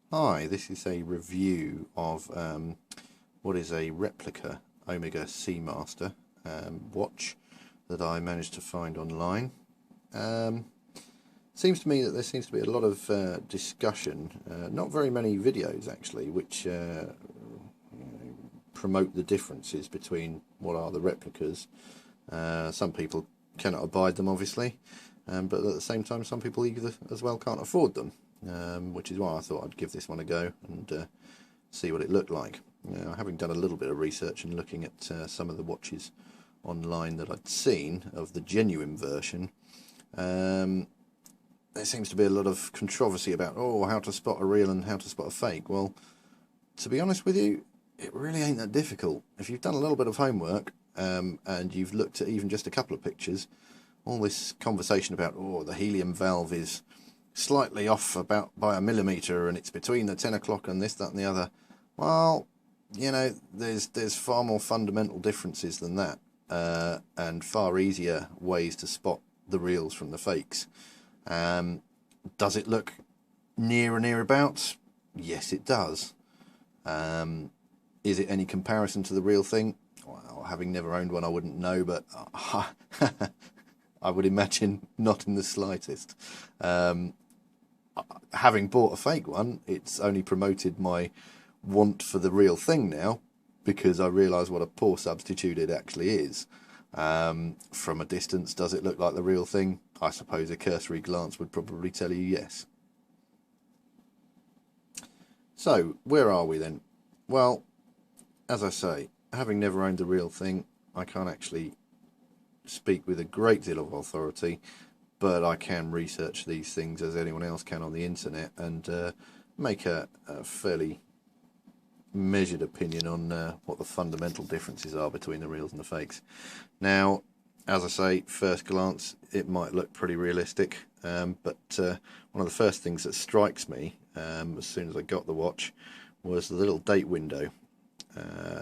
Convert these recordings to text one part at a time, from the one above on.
Hi, this is a review of what is a replica Omega Seamaster watch that I managed to find online. Seems to me that there seems to be a lot of discussion, not very many videos actually, which promote the differences between what are the replicas. Some people cannot abide them, obviously, but at the same time some people either as well can't afford them, which is why I thought I'd give this one a go and see what it looked like. Having done a little bit of research and looking at some of the watches online that I'd seen of the genuine version, there seems to be a lot of controversy about how to spot a real and how to spot a fake. Well, to be honest with you, it really ain't that difficult. If you've done a little bit of homework and you've looked at even just a couple of pictures, all this conversation about the helium valve is slightly off about by a millimetre and it's between the 10 o'clock and this, that and the other. Well, there's far more fundamental differences than that, and far easier ways to spot the reals from the fakes. Does it look near abouts? Yes, it does. Is it any comparison to the real thing? Well, having never owned one, I wouldn't know, but I would imagine not in the slightest. Having bought a fake one, it's only promoted my want for the real thing now, because I realise what a poor substitute it actually is. From a distance, does it look like the real thing? I suppose a cursory glance would probably tell you yes. So, where are we then? Well, as I say, having never owned the real thing, I can't actually speak with a great deal of authority, but I can research these things as anyone else can on the internet and make a fairly measured opinion on what the fundamental differences are between the reals and the fakes. Now, as I say, first glance it might look pretty realistic, but one of the first things that strikes me as soon as I got the watch was the little date window.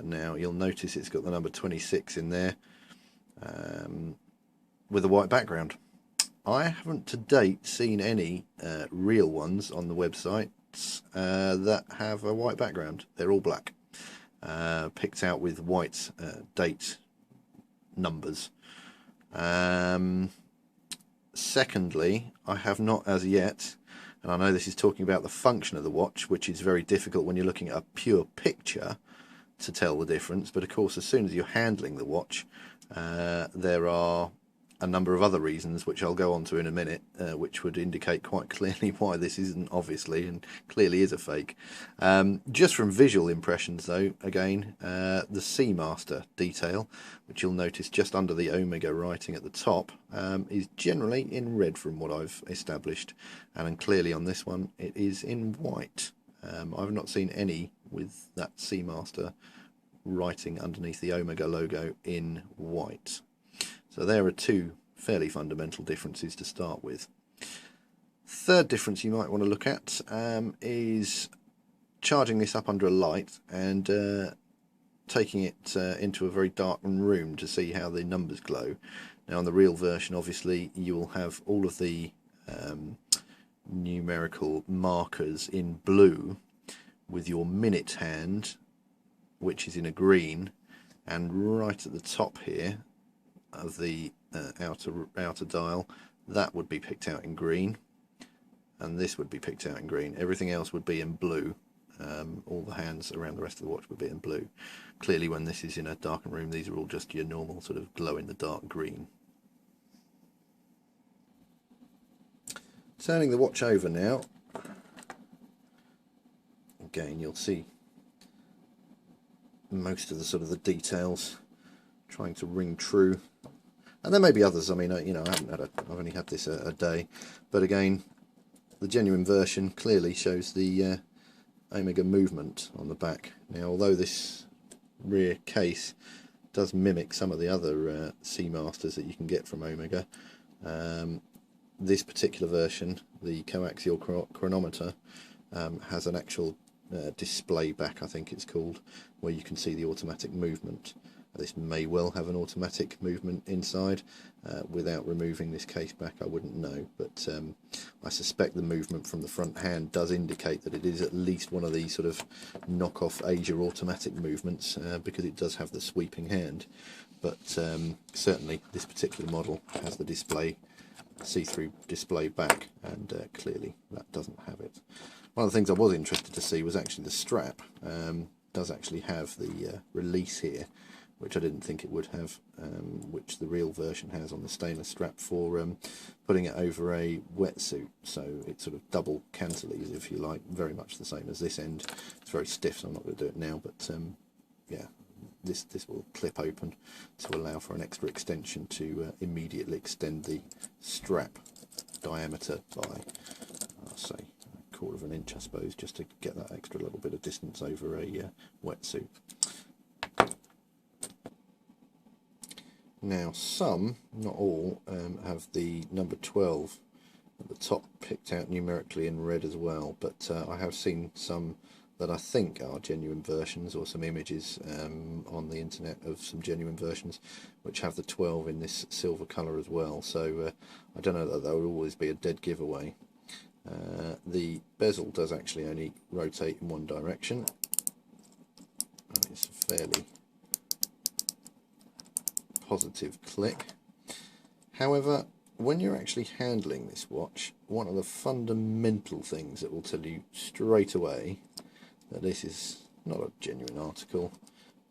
Now you'll notice it's got the number 26 in there with a white background. I haven't to date seen any real ones on the website that have a white background. They're all black, picked out with white date numbers. Secondly, I have not as yet, and I know this is talking about the function of the watch, which is very difficult when you're looking at a pure picture to tell the difference, but of course as soon as you're handling the watch, there are a number of other reasons which I'll go on to in a minute, which would indicate quite clearly why this isn't obviously and clearly is a fake. Just from visual impressions though, again, the Seamaster detail, which you'll notice just under the Omega writing at the top, is generally in red from what I've established, and clearly on this one it is in white. I've not seen any with that Seamaster writing underneath the Omega logo in white. So there are two fairly fundamental differences to start with. Third difference you might want to look at is charging this up under a light and taking it into a very darkened room to see how the numbers glow. Now on the real version obviously you will have all of the numerical markers in blue, with your minute hand which is in a green, and right at the top here of the outer dial, that would be picked out in green, and this would be picked out in green. Everything else would be in blue. All the hands around the rest of the watch would be in blue. Clearly when this is in a darkened room, these are all just your normal sort of glow in the dark green. Turning the watch over now, again you'll see most of the sort of the details trying to ring true, and there may be others. I mean, I've only had this a day, but again, the genuine version clearly shows the Omega movement on the back. Now, although this rear case does mimic some of the other Seamasters that you can get from Omega, this particular version, the coaxial chronometer, has an actual display back, I think it's called, where you can see the automatic movement. This may well have an automatic movement inside. Without removing this case back, I wouldn't know, but I suspect the movement from the front hand does indicate that it is at least one of these sort of knockoff Asia automatic movements, because it does have the sweeping hand. But certainly this particular model has the display, see-through display back, and clearly that doesn't have it. One of the things I was interested to see was actually the strap. Does actually have the release here, which I didn't think it would have, which the real version has on the stainless strap for putting it over a wetsuit. So it sort of double cantilevers, if you like, very much the same as this end. It's very stiff, so I'm not going to do it now, but yeah, this will clip open to allow for an extra extension to immediately extend the strap diameter by, I'll say, 1/4 of an inch, I suppose, just to get that extra little bit of distance over a wetsuit. Now some, not all, have the number 12 at the top picked out numerically in red as well, but I have seen some that I think are genuine versions, or some images on the internet of some genuine versions which have the 12 in this silver colour as well, so I don't know that would always be a dead giveaway. The bezel does actually only rotate in one direction, and it's a fairly positive click. However, when you're actually handling this watch, one of the fundamental things that will tell you straight away that this is not a genuine article,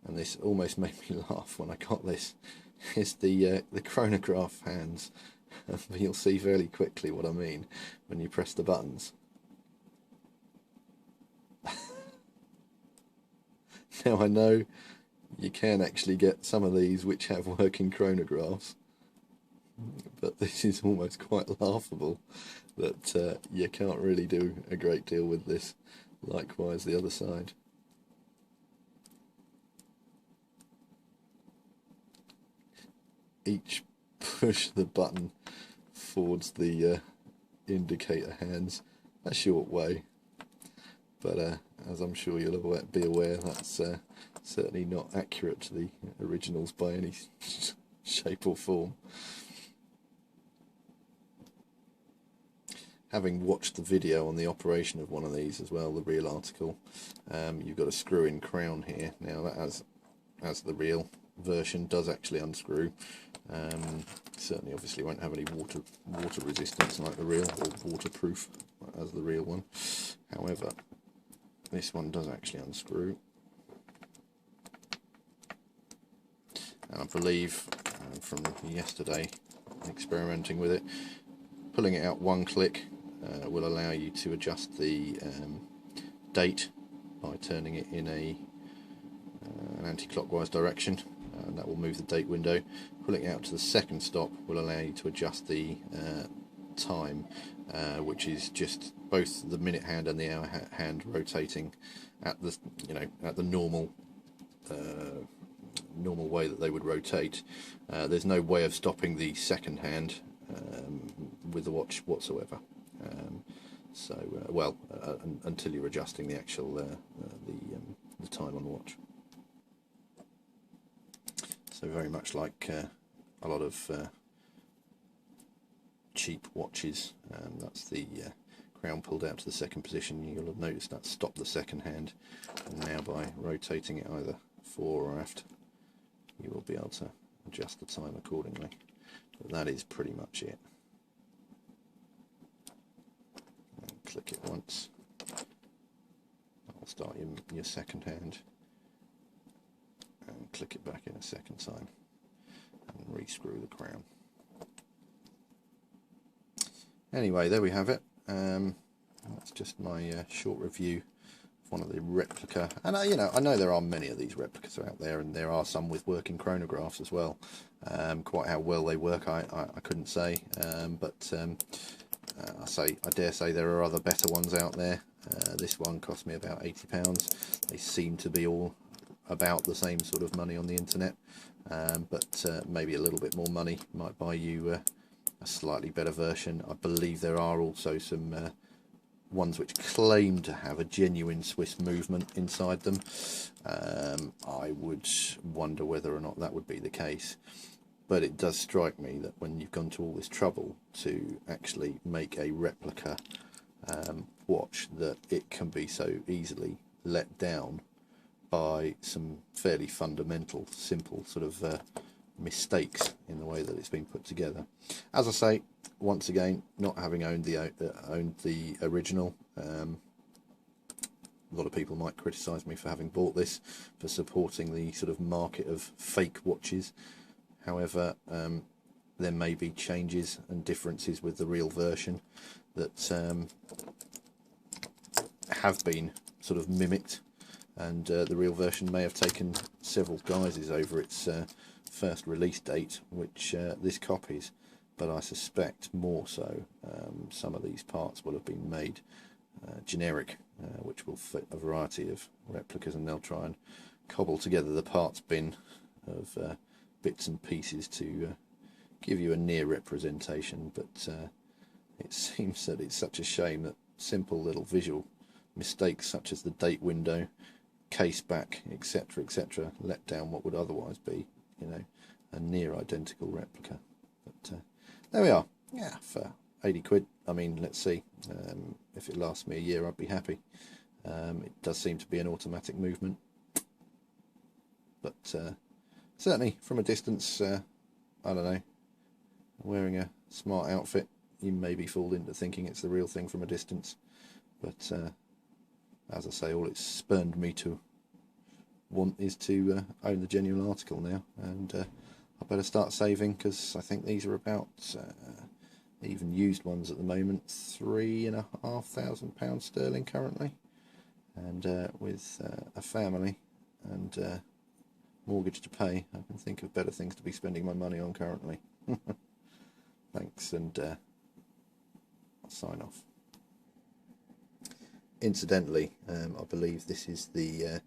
and this almost made me laugh when I got this, is the chronograph hands. You'll see fairly quickly what I mean when you press the buttons. Now I know you can actually get some of these which have working chronographs, but this is almost quite laughable that you can't really do a great deal with this. Likewise the other side. Each push the button forwards the indicator hands a short way, but as I'm sure you'll be aware, that's certainly not accurate to the originals by any shape or form. Having watched the video on the operation of one of these as well, the real article, you've got a screw-in crown here. Now that, as the real version, does actually unscrew. Certainly obviously won't have any water resistance like the real, or waterproof as the real one. However, this one does actually unscrew, and I believe from yesterday experimenting with it, pulling it out one click will allow you to adjust the date by turning it in an anti-clockwise direction, and that will move the date window. Pulling it out to the second stop will allow you to adjust the time, which is just both the minute hand and the hour hand rotating at the at the normal way that they would rotate. There's no way of stopping the second hand with the watch whatsoever. Until you're adjusting the actual the time on the watch. So very much like a lot of cheap watches, that's the crown pulled out to the second position. You'll have noticed that stopped the second hand, and now by rotating it either fore or aft, you will be able to adjust the time accordingly. But that is pretty much it. And click it once. I'll start your second hand, and click it back in a second time, and re-screw the crown. Anyway, there we have it. That's just my short review of one of the replica. And I know there are many of these replicas out there, and there are some with working chronographs as well. Quite how well they work, I couldn't say, but I dare say there are other better ones out there. This one cost me about £80. They seem to be all about the same sort of money on the internet, but maybe a little bit more money might buy you a slightly better version. I believe there are also some ones which claim to have a genuine Swiss movement inside them. I would wonder whether or not that would be the case. But it does strike me that when you've gone to all this trouble to actually make a replica watch, that it can be so easily let down by some fairly fundamental, simple sort of mistakes in the way that it's been put together. As I say, once again, not having owned the original, a lot of people might criticise me for having bought this, for supporting the sort of market of fake watches. However, there may be changes and differences with the real version that have been sort of mimicked, and the real version may have taken several guises over its first release date, which this copies, but I suspect more so some of these parts will have been made generic, which will fit a variety of replicas, and they'll try and cobble together the parts bin of bits and pieces to give you a near representation. But it seems that it's such a shame that simple little visual mistakes such as the date window, case back, etc., etc., let down what would otherwise be, you know, a near identical replica. But there we are. Yeah, for 80 quid. I mean, let's see. If it lasts me a year, I'd be happy. It does seem to be an automatic movement, but certainly from a distance, I don't know, wearing a smart outfit, you may be fooled into thinking it's the real thing from a distance. But as I say, all it's spurned me to want is to own the genuine article now, and I better start saving, because I think these are about, even used ones at the moment, £3,500 sterling currently, and with a family and mortgage to pay, I can think of better things to be spending my money on currently. Thanks, and I'll sign off. Incidentally, I believe this is the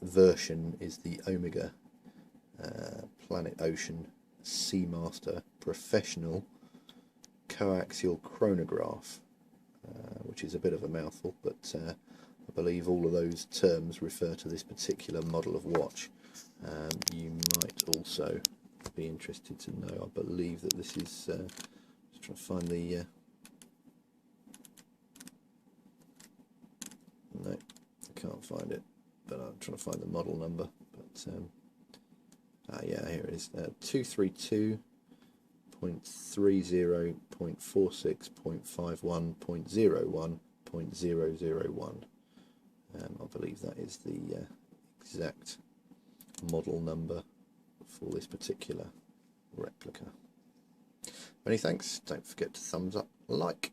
version is the Omega Planet Ocean Seamaster Professional Coaxial Chronograph, which is a bit of a mouthful, but I believe all of those terms refer to this particular model of watch. You might also be interested to know, I believe that this is, just trying to find the, no, I can't find it, but I'm trying to find the model number, but yeah, here it is, 232.30.46.51.01.001.001. I believe that is the exact model number for this particular replica. Many thanks. Don't forget to thumbs up, like,